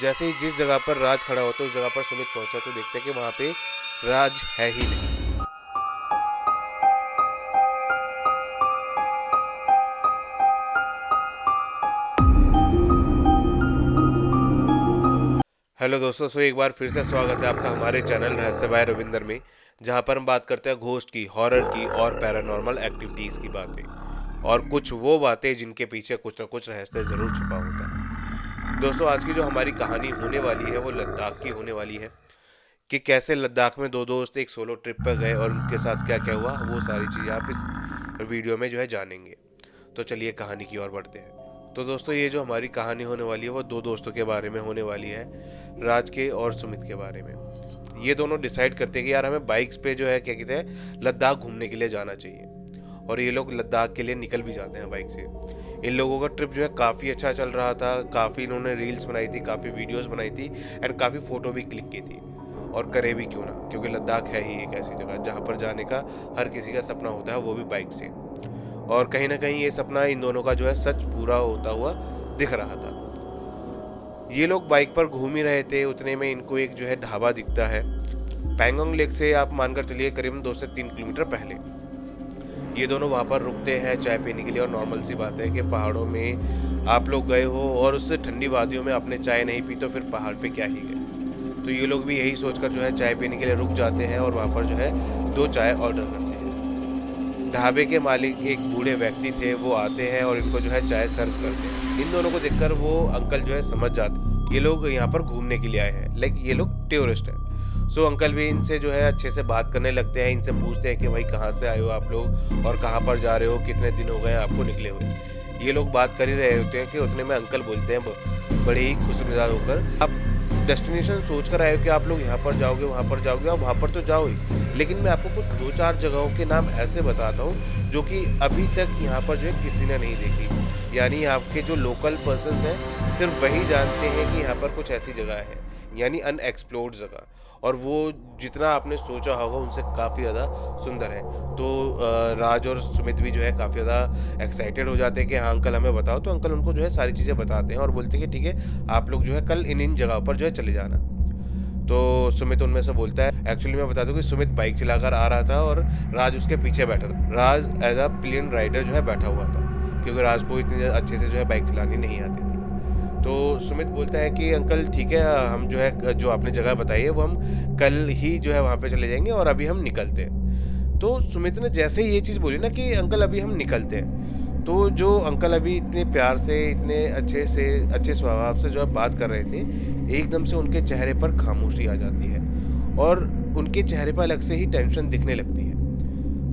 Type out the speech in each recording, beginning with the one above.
जैसे ही जिस जगह पर राज खड़ा होता है उस जगह पर सुमित पहुंचता है तो देखते हैं कि वहां पे राज है ही नहीं। हेलो दोस्तों, एक बार फिर से स्वागत है आपका हमारे चैनल रहस्यमय रविंदर में, जहां पर हम बात करते हैं घोस्ट की, हॉरर की और पैरानॉर्मल एक्टिविटीज़ की बातें, और कुछ वो बातें जिनके पीछे कुछ ना कुछ रहस्य ज़रूर छुपा होता है। दोस्तों, आज की जो हमारी कहानी होने वाली है वो लद्दाख की होने वाली है कि कैसे लद्दाख में दो दोस्त एक सोलो ट्रिप पर गए और उनके साथ क्या क्या हुआ, वो सारी चीज़ें आप इस वीडियो में जो है जानेंगे। तो चलिए कहानी की ओर बढ़ते हैं। तो दोस्तों, ये जो हमारी कहानी होने वाली है वो दो दोस्तों के बारे में होने वाली है, राज के और सुमित के बारे में। ये दोनों डिसाइड करते हैं कि यार हमें बाइक्स पे जो है क्या कहते हैं लद्दाख घूमने के लिए जाना चाहिए, और ये लोग लद्दाख के लिए निकल भी जाते हैं बाइक से। इन लोगों का ट्रिप जो है काफ़ी अच्छा चल रहा था, काफ़ी इन्होंने रील्स बनाई थी, काफ़ी वीडियोस बनाई थी एंड काफ़ी फ़ोटो भी क्लिक की थी। और करे भी क्यों ना, क्योंकि लद्दाख है ही एक ऐसी जगह जहाँ पर जाने का हर किसी का सपना होता है, वो भी बाइक से। और कहीं ना कहीं ये सपना इन दोनों का जो है सच पूरा होता हुआ दिख रहा था। ये लोग बाइक पर घूम ही रहे थे, उतने में इनको एक जो है ढाबा दिखता है। पैंगोंग लेक से आप मानकर चलिए करीबन 2 से 3 किलोमीटर पहले। ये दोनों वहाँ पर रुकते हैं चाय पीने के लिए, और नॉर्मल सी बात है कि पहाड़ों में आप लोग गए हो और उस ठंडी वादियों में आपने चाय नहीं पी तो फिर पहाड़ पे क्या ही गए। तो ये लोग भी यही सोचकर जो है चाय पीने के लिए रुक जाते हैं और वहाँ पर जो है 2 चाय ऑर्डर करते हैं। ढाबे के मालिक एक बूढ़े व्यक्ति थे, वो आते हैं और इनको जो है चाय सर्व करते हैं। इन दोनों को देखकर वो अंकल जो है समझ जाते हैं ये लोग यहाँ पर घूमने के लिए आए हैं, लाइक ये लोग टूरिस्ट हैं। सो अंकल भी इनसे जो है अच्छे से बात करने लगते हैं, इनसे पूछते हैं कि भाई कहाँ से आए हो आप लोग और कहाँ पर जा रहे हो, कितने दिन हो गए आपको निकले हुए। ये लोग बात कर ही रहे होते हैं कि उतने में अंकल बोलते हैं बड़े ही खुश मिजाज होकर, आप डेस्टिनेशन सोच कर आए हो कि आप लोग यहाँ पर जाओगे वहाँ पर जाओगे, और वहाँ पर तो जाओ ही, लेकिन मैं आपको कुछ 2-4 जगहों के नाम ऐसे बताता हूँ जो कि अभी तक यहाँ पर जो है किसी ने नहीं देखी। यानी आपके जो लोकल पर्सन्स हैं सिर्फ वही जानते हैं कि यहाँ पर कुछ ऐसी जगह है, यानी अनएक्सप्लोर्ड जगह, और वो जितना आपने सोचा होगा उनसे काफ़ी ज़्यादा सुंदर है। तो राज और सुमित भी जो है काफ़ी ज़्यादा एक्साइटेड हो जाते हैं कि हाँ अंकल हमें बताओ। तो अंकल उनको जो है सारी चीज़ें बताते हैं और बोलते हैं कि ठीक है आप लोग जो है कल इन जगहों पर जो है चले जाना। तो सुमित उनमें से बोलता है, एक्चुअली मैं बता दूं कि सुमित बाइक चलाकर आ रहा था और राज उसके पीछे बैठा था। राज एज अ प्लेन राइडर जो है बैठा हुआ था, क्योंकि राज को इतनी अच्छे से जो है बाइक चलानी नहीं आती थी। तो सुमित बोलता है कि अंकल ठीक है, हम जो है जो आपने जगह बताई है वो हम कल ही जो है वहाँ पे चले जाएंगे और अभी हम निकलते हैं। तो सुमित ने जैसे ही ये चीज़ बोली ना कि अंकल अभी हम निकलते हैं, तो जो अंकल अभी इतने प्यार से इतने अच्छे स्वभाव से जो है बात कर रहे थे, एकदम से उनके चेहरे पर खामोशी आ जाती है और उनके चेहरे पर अलग से ही टेंशन दिखने लगती है।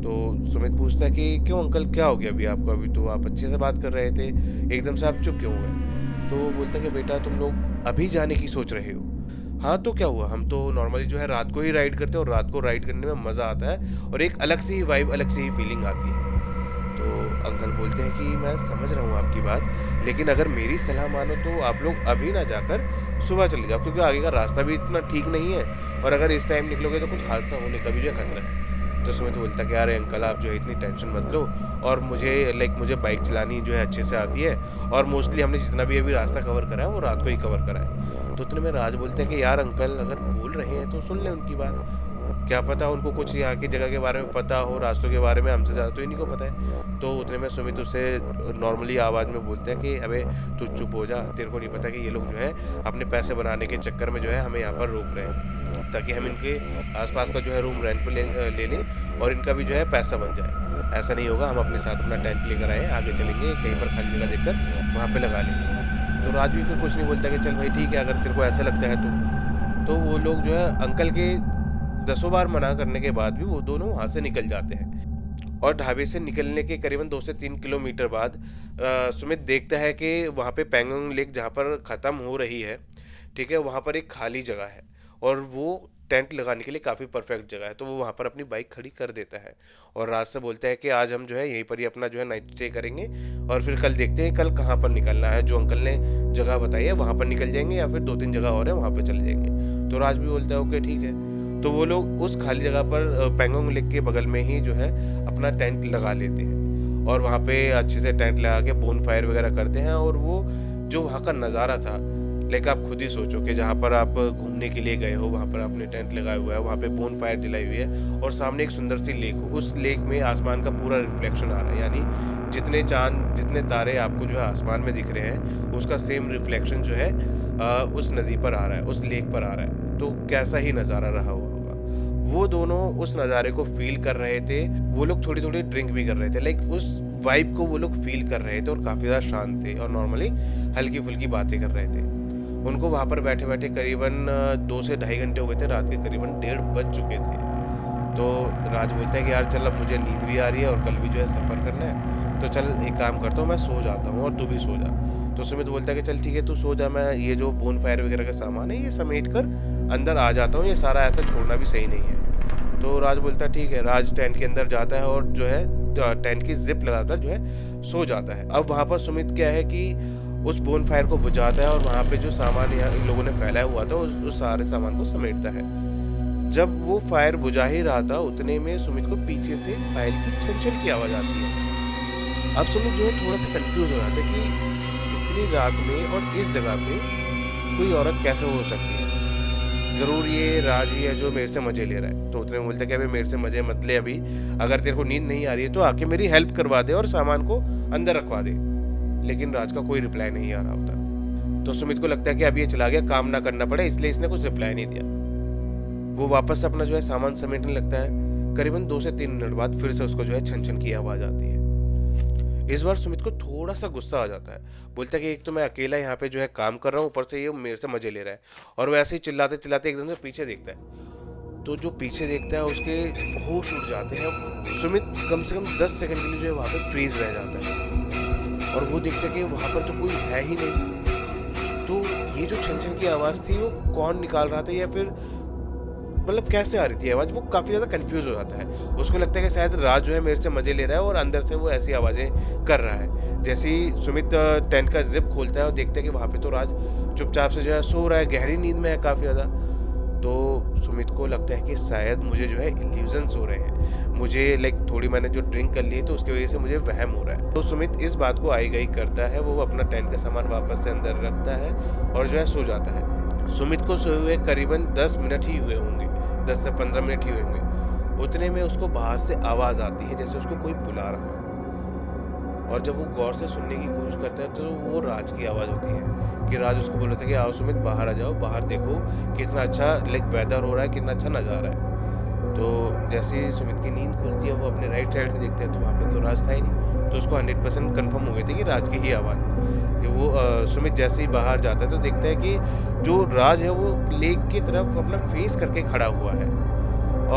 तो सुमित पूछता है कि क्यों अंकल, क्या हो गया अभी आपको, अभी तो आप अच्छे से बात कर रहे थे, एकदम से आप चुप क्यों हो गए। तो वो बोलता है कि बेटा तुम लोग अभी जाने की सोच रहे हो। हाँ तो क्या हुआ, हम तो नॉर्मली जो है रात को ही राइड करते हैं और रात को राइड करने में मज़ा आता है और एक अलग सी ही वाइब, अलग सी ही फीलिंग आती है। तो अंकल बोलते हैं कि मैं समझ रहा हूँ आपकी बात, लेकिन अगर मेरी सलाह मानो तो आप लोग अभी ना जाकर सुबह चले जाओ, क्योंकि आगे का रास्ता भी इतना ठीक नहीं है और अगर इस टाइम निकलोगे तो कुछ हादसा होने का भी जो खतरा है। तो सुमित बोलता है कि अरे अंकल आप जो है इतनी टेंशन मत लो, और मुझे बाइक चलानी जो है अच्छे से आती है और मोस्टली हमने जितना भी अभी रास्ता कवर करा है वो रात को ही कवर करा है। तो उतने में राज बोलते हैं कि यार अंकल अगर बोल रहे हैं तो सुन ले उनकी बात, क्या पता उनको कुछ यहाँ की जगह के बारे में पता हो, रास्तों के बारे में हमसे ज़्यादा तो इन्हीं को पता है। तो उतने में सुमित उससे नॉर्मली आवाज़ में बोलते हैं कि अबे तू चुप हो जा, तेरे को नहीं पता कि ये लोग जो है अपने पैसे बनाने के चक्कर में जो है हमें यहाँ पर रोक रहे हैं, ताकि हम इनके आसपास का जो है रूम रेंट पे ले लें और इनका भी जो है पैसा बन जाए। ऐसा नहीं होगा, हम अपने साथ अपना टेंट लेकर आए, आगे चलेंगे कहीं पर खाली जगह देखकर वहाँ पे लगा लेंगे। तो राज भी फिर कुछ नहीं बोलता कि चल भाई ठीक है, अगर तेरे को ऐसा लगता है तो वो लोग जो है अंकल के 10 बार मना करने के बाद भी वो दोनों वहाँ से निकल जाते हैं। और ढाबे से निकलने के करीबन 2 से 3 किलोमीटर बाद सुमित देखता है कि वहाँ पे पैंगोंग लेक जहाँ पर ख़त्म हो रही है, ठीक है, वहाँ पर एक खाली जगह है और वो टेंट लगाने के लिए काफ़ी परफेक्ट जगह है। तो वो वहाँ पर अपनी बाइक खड़ी कर देता है और रात से बोलता है कि आज हम जो है यहीं पर ही अपना जो है नाइट स्टे करेंगे और फिर कल देखते हैं कल कहाँ पर निकलना है। जो अंकल ने जगह बताई है वहाँ पर निकल जाएंगे या फिर 2-3 जगह और है वहाँ पर चले जाएंगे। तो राज भी बोलता है ओके ठीक है। तो वो लोग उस खाली जगह पर पैंगोंग लेक के बगल में ही जो है अपना टेंट लगा लेते हैं और वहाँ पे अच्छे से टेंट लगा के बोन फायर वगैरह करते हैं। और वो जो वहाँ का नज़ारा था, लाइक आप खुद ही सोचो कि जहाँ पर आप घूमने के लिए गए हो, वहाँ पर आपने टेंट लगाया हुआ है, वहाँ पे बोन फायर जलाई हुई है और सामने एक सुंदर सी लेक हो। उस लेक में आसमान का पूरा रिफ्लेक्शन आ रहा है, यानी जितने चांद जितने तारे आपको जो है आसमान में दिख रहे हैं, उसका सेम रिफ्लेक्शन जो है उस नदी पर आ रहा है, उस लेक पर आ रहा है। तो कैसा ही नज़ारा रहा होगा। वो दोनों उस नज़ारे को फील कर रहे थे। वो लोग थोड़ी थोड़ी ड्रिंक भी कर रहे थे, लाइक उस वाइब को वो लोग फील कर रहे थे और काफ़ी ज़्यादा शांत थे और नॉर्मली हल्की फुल्की बातें कर रहे थे। उनको वहाँ पर बैठे बैठे करीबन 2 से ढाई घंटे हो गए थे, रात के करीबन 1:30 बज चुके थे। तो राज बोलता है कि यार चल, अब मुझे नींद भी आ रही है और कल भी जो है सफ़र करना है, तो चल एक काम करता हूँ, मैं सो जाता हूँ और तू भी सो जा। तो सुमित बोलता है कि चल ठीक है, तू सो जा, मैं ये जो बोन फायर वगैरह का सामान है ये समेट कर अंदर आ जाता हूँ, ये सारा ऐसा छोड़ना भी सही नहीं है। तो राज बोलता है ठीक है। राज टेंट के अंदर जाता है और जो है टेंट की जिप लगाकर जो है सो जाता है। अब वहाँ पर सुमित क्या है कि उस बोन फायर को बुझाता है और वहाँ पे जो सामान यहाँ इन लोगों ने फैलाया हुआ था उस सारे सामान को समेटता है। जब वो फायर बुझा ही रहा था, उतने में सुमित को पीछे से पायल की छन की आवाज़ आती है। अब सुमित जो है थोड़ा सा कंफ्यूज हो जाता है कि इतनी रात में और इस जगह पे कोई औरत कैसे हो सकती है, ज़रूर ये राज ही है जो मेरे से मज़े ले रहा है। तो उतने में बोलते कि अभी मेरे से मज़े मत ले, अभी अगर तेरे को नींद नहीं आ रही है तो आके मेरी हेल्प करवा दे और सामान को अंदर रखवा दे। लेकिन राज का कोई रिप्लाई नहीं आ रहा होता। तो सुमित को लगता है कि अब ये चला गया, काम ना करना पड़े, इसलिए इसने कुछ रिप्लाई नहीं दिया। वो वापस अपना जो है सामान समेटने लगता है। करीबन 2 से 3 मिनट बाद फिर से उसको जो है छन की आवाज़ आती है। इस बार सुमित को थोड़ा सा गुस्सा आ जाता है। बोलता है कि एक तो मैं अकेला यहाँ पे जो है काम कर रहा हूँ, ऊपर से ये मेरे से मजे ले रहा है, और वो ऐसे ही चिल्लाते चिल्लाते एकदम से पीछे देखता है। तो जो पीछे देखता है उसके होश उड़ जाते हैं। सुमित कम से कम 10 सेकंड के लिए जो है वहाँ पे फ्रीज रह जाता है और वो देखता है कि वहाँ पर तो कोई है ही नहीं। तो ये जो छन की आवाज़ थी वो कौन निकाल रहा था, या फिर मतलब कैसे आ रही थी आवाज़, वो काफ़ी ज़्यादा कंफ्यूज हो जाता है। उसको लगता है कि शायद राज जो है मेरे से मज़े ले रहा है और अंदर से वो ऐसी आवाज़ें कर रहा है। जैसे ही सुमित टेंट का जिप खोलता है और देखता है कि वहाँ पे तो राज चुपचाप से जो है सो रहा है, गहरी नींद में है काफ़ी ज़्यादा। तो सुमित को लगता है कि शायद मुझे जो है इल्यूजन्स हो रहे हैं, मुझे लाइक थोड़ी मैंने जो ड्रिंक कर ली है तो उसकी वजह से मुझे वहम हो रहा है। तो सुमित इस बात को आई गई करता है, वो अपना टेंट का सामान वापस से अंदर रखता है और जो है सो जाता है। सुमित को सोए हुए करीबन 10 मिनट ही हुए होंगे, 10 से 15 मिनट ही होंगे। उतने में उसको बाहर से आवाज़ आती है जैसे उसको कोई बुला रहा है, और जब वो गौर से सुनने की कोशिश करता है तो वो राज की आवाज़ होती है कि राज उसको बोल रहा था कि आओ सुमित बाहर आ जाओ, बाहर देखो कितना अच्छा लाइक वेदर हो रहा है, कितना अच्छा नज़ारा है। तो जैसे ही सुमित की नींद खुलती है वो अपने राइट साइड में देखता है तो वहाँ पे तो राज था ही नहीं। तो उसको 100% कन्फर्म हो गई थी कि राज की ही आवाज़ है। कि वो सुमित जैसे ही बाहर जाता है तो देखता है कि जो राज है वो लेक की तरफ अपना फेस करके खड़ा हुआ है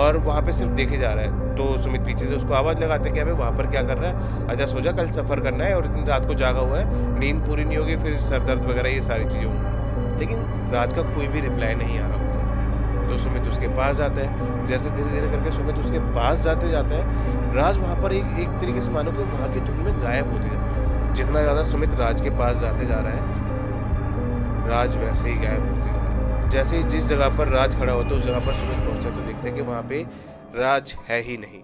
और वहाँ पे सिर्फ देखे जा रहा है। तो सुमित पीछे से उसको आवाज़ लगाता है कि अबे वहाँ पर क्या कर रहा है, आजा सो जा, कल सफ़र करना है और इतनी रात को जागा हुआ है, नींद पूरी नहीं होगी, फिर सर दर्द वगैरह ये सारी चीज़ें होंगी। लेकिन राज का कोई भी रिप्लाई नहीं आ रहा होता। तो सुमित उसके पास जाता है। जैसे धीरे धीरे करके सुमित उसके पास जाते जाता है, राज वहाँ पर एक तरीके से मानो कि वहाँ की धुन में गायब होते जाता है। जितना ज़्यादा सुमित राज के पास जाते जा रहा है, राज वैसे ही गायब होते जा रहा है। जैसे ही जिस जगह पर राज खड़ा होता है उस जगह पर सुमित पहुँचता है तो देखते हैं कि वहाँ पे राज है ही नहीं।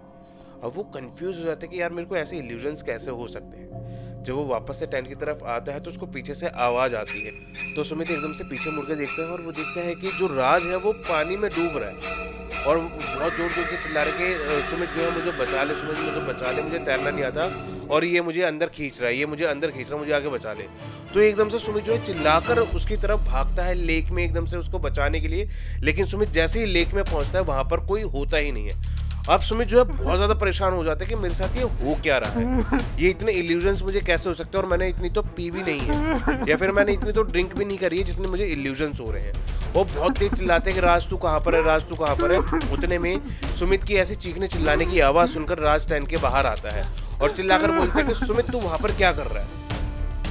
अब वो कंफ्यूज हो जाता है कि यार मेरे को ऐसे इल्यूजन्स कैसे हो सकते हैं। जब वो वापस से टेंट की तरफ आता है तो उसको पीछे से आवाज़ आती है। तो सुमित एकदम से पीछे मुड़ के देखता है और वो देखता है कि जो राज है वो पानी में डूब रहा है और बहुत जोर जोर के चिल्ला रहे कि सुमित जो है मुझे बचा ले, सुमित मुझे बचा ले, मुझे तैरना नहीं आता और ये मुझे अंदर खींच रहा है, ये मुझे अंदर खींच रहा है, मुझे आगे बचा ले। तो एकदम से सुमित जो है चिल्लाकर उसकी तरफ भागता है लेक में एकदम से उसको बचाने के लिए। लेकिन सुमित जैसे ही लेक में पहुंचता है वहां पर कोई होता ही नहीं है। अब सुमित जो है बहुत ज्यादा परेशान हो जाता है कि मेरे साथ ये हो क्या रहा है, ये इतने इल्यूजन्स मुझे कैसे हो सकते हैं, और मैंने इतनी तो पी भी नहीं है या फिर मैंने इतनी तो ड्रिंक भी नहीं करी है जितने मुझे इल्यूजन्स हो रहे हैं। वो बहुत तेज चिल्लाते हैं कि राज तू कहाँ पर है, राज तू कहाँ पर है। उतने में सुमित की ऐसी चीखने चिल्लाने की आवाज़ सुनकर राज टेंट के बाहर आता है और चिल्लाकर बोलता है कि सुमित तू वहाँ पर क्या कर रहा है।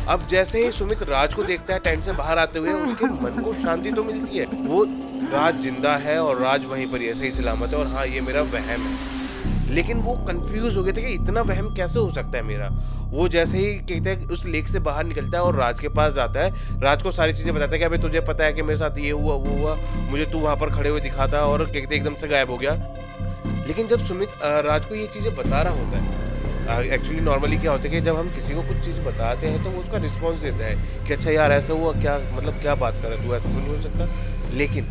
अब जैसे ही सुमित राज को देखता है टेंट से बाहर आते हुए, उसके मन को शांति तो मिलती है, वो राज जिंदा है और राज वहीं पर ऐसे ही सलामत है और हाँ ये मेरा वहम है। लेकिन वो कंफ्यूज हो गए थे कि इतना वहम कैसे हो सकता है मेरा। वो जैसे ही कहता है उस लेक से बाहर निकलता है और राज के पास जाता है, राज को सारी चीजें बताता है कि अबे तुझे पता है कि मेरे साथ ये हुआ वो हुआ, मुझे तू वहां पर खड़े हुए दिखाता और कहते एकदम से गायब हो गया। लेकिन जब सुमित राज को ये चीजें बता रहा होता है एक्चुअली नॉर्मली क्या होता है कि जब हम किसी को कुछ चीज़ बताते हैं तो वो उसका रिस्पॉन्स देता है कि अच्छा यार ऐसा हुआ क्या, मतलब क्या बात कर रहा है तू, ऐसा तो नहीं हो सकता। लेकिन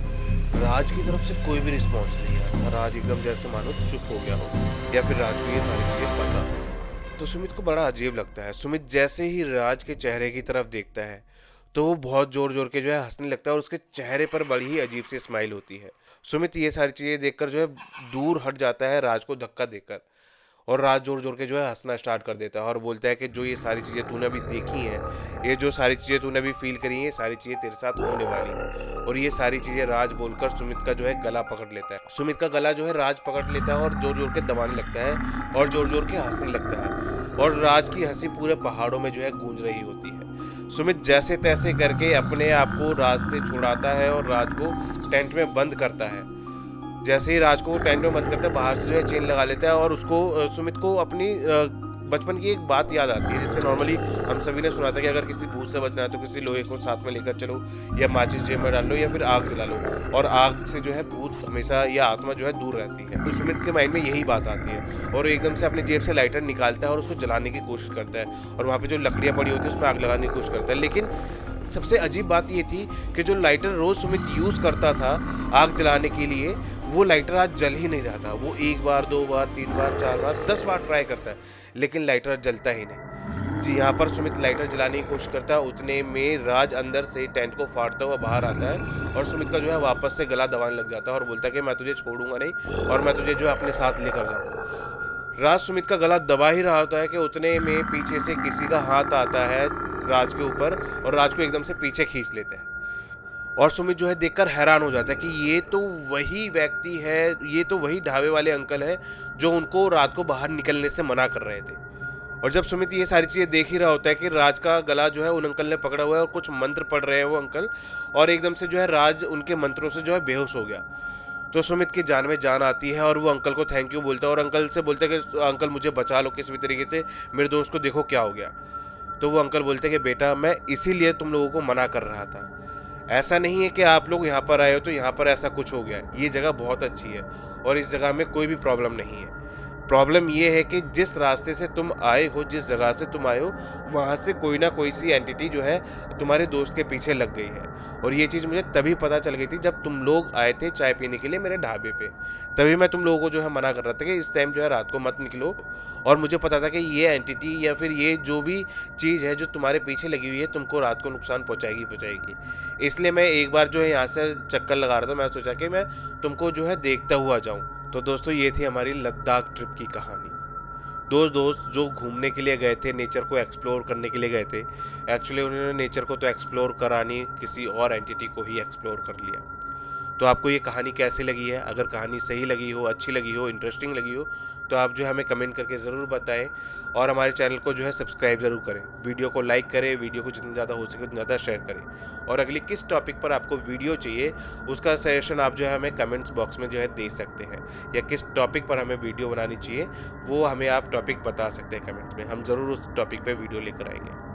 राज की तरफ से कोई भी रिस्पॉन्स नहीं आया। राज एकदम जैसे मानो चुप हो गया हो, या फिर राज को ये सारी चीज़ें पता हो। तो सुमित को बड़ा अजीब लगता है। सुमित जैसे ही राज के चेहरे की तरफ देखता है तो वो बहुत जोर जोर के जो है हंसने लगता है, और उसके चेहरे पर बड़ी ही अजीब सी स्माइल होती है। सुमित ये सारी चीज़ें देखकर जो है दूर हट जाता है राज को धक्का देकर, और राज जोर जोर के जो है हंसना स्टार्ट कर देता है और बोलता है कि जो ये सारी चीज़ें तूने अभी देखी हैं, ये जो सारी चीज़ें तूने अभी फील करी हैं, ये सारी चीज़ें तेरे साथ होने वाली हैं। और ये सारी चीज़ें राज बोलकर सुमित का जो है गला पकड़ लेता है। सुमित का गला जो है राज पकड़ लेता है और जोर जोर के दबाने लगता है और जोर जोर के हंसने लगता है, और राज की हंसी पूरे पहाड़ों में जो है गूंज रही होती है। सुमित जैसे तैसे करके अपने आप को राज से छुड़ाता है और राज को टेंट में बंद करता है। जैसे ही राज को वो टेंट में बंद करता है, बाहर से जो है चेन लगा लेता है, और उसको सुमित को अपनी बचपन की एक बात याद आती है, जिससे नॉर्मली हम सभी ने सुना था कि अगर किसी भूत से बचना है तो किसी लोहे को साथ में लेकर चलो, या माचिस जेब में डाल लो, या फिर आग जला लो, और आग से जो है भूत हमेशा या आत्मा जो है दूर रहती है। तो सुमित के माइंड में यही बात आती है, और एकदम से अपनी जेब से लाइटर निकालता है और उसको जलाने की कोशिश करता है, और वहाँ पे जो लकड़ियाँ पड़ी होती है उसमें आग लगाने की कोशिश करता है। लेकिन सबसे अजीब बात ये थी कि जो लाइटर रोज सुमित यूज करता था आग जलाने के लिए, वो लाइटर आज जल ही नहीं रहा था। वो 1 बार 2 बार 3 बार 4 बार 10 बार ट्राई करता है, लेकिन लाइटर जलता ही नहीं। जी, यहाँ पर सुमित लाइटर जलाने की कोशिश करता है, उतने में राज अंदर से टेंट को फाड़ता हुआ बाहर आता है, और सुमित का जो है वापस से गला दबाने लग जाता है और बोलता है कि मैं तुझे छोड़ूंगा नहीं, और मैं तुझे जो है अपने साथ लेकर जाऊंगा। राज सुमित का गला दबा ही रहा होता है कि उतने में पीछे से किसी का हाथ आता है राज के ऊपर, और राज को एकदम से पीछे खींच लेता है। और सुमित जो है देखकर हैरान हो जाता है कि ये तो वही व्यक्ति है, ये तो वही ढाबे वाले अंकल हैं जो उनको रात को बाहर निकलने से मना कर रहे थे। और जब सुमित ये सारी चीज़ें देख ही रहा होता है कि राज का गला जो है उन अंकल ने पकड़ा हुआ है और कुछ मंत्र पढ़ रहे हैं वो अंकल, और एकदम से जो है राज उनके मंत्रों से जो है बेहोश हो गया। तो सुमित की जान में जान आती है और वो अंकल को थैंक यू बोलता है, और अंकल से बोलता है कि अंकल मुझे बचा लो किसी भी तरीके से, मेरे दोस्त को देखो क्या हो गया। तो वो अंकल बोलते हैं कि बेटा मैं इसीलिए तुम लोगों को मना कर रहा था, ऐसा नहीं है कि आप लोग यहाँ पर आए हो तो यहाँ पर ऐसा कुछ हो गया है। ये जगह बहुत अच्छी है और इस जगह में कोई भी प्रॉब्लम नहीं है। प्रॉब्लम ये है कि जिस रास्ते से तुम आए हो, जिस जगह से तुम आए हो, वहाँ से कोई ना कोई सी एंटिटी जो है तुम्हारे दोस्त के पीछे लग गई है। और ये चीज़ मुझे तभी पता चल गई थी जब तुम लोग आए थे चाय पीने के लिए मेरे ढाबे पे। तभी मैं तुम लोगों को जो है मना कर रहा था कि इस टाइम जो है रात को मत निकलो। और मुझे पता था कि ये एंटिटी या फिर ये जो भी चीज़ है जो तुम्हारे पीछे लगी हुई है तुमको रात को नुकसान पहुँचाएगी पहुँचाएगी। इसलिए मैं एक बार जो है यहाँ से चक्कर लगा रहा था, मैं सोचा कि मैं तुमको जो है देखता हुआ जाऊँ। तो दोस्तों ये थी हमारी लद्दाख ट्रिप की कहानी। दोस्त जो घूमने के लिए गए थे, नेचर को एक्सप्लोर करने के लिए गए थे, एक्चुअली उन्होंने नेचर को तो एक्सप्लोर करानी किसी और एंटिटी को ही एक्सप्लोर कर लिया। तो आपको ये कहानी कैसी लगी है? अगर कहानी सही लगी हो, अच्छी लगी हो, इंटरेस्टिंग लगी हो, तो आप जो है हमें कमेंट करके ज़रूर बताएं, और हमारे चैनल को जो है सब्सक्राइब ज़रूर करें, वीडियो को लाइक करें, वीडियो को जितना ज़्यादा हो सके उतना ज़्यादा शेयर करें। और अगली किस टॉपिक पर आपको वीडियो चाहिए उसका सजेशन आप जो है हमें कमेंट्स बॉक्स में जो है दे सकते हैं, या किस टॉपिक पर हमें वीडियो बनानी चाहिए वो हमें आप टॉपिक बता सकते हैं कमेंट्स में। हम ज़रूर उस टॉपिक पर वीडियो लेकर आएंगे।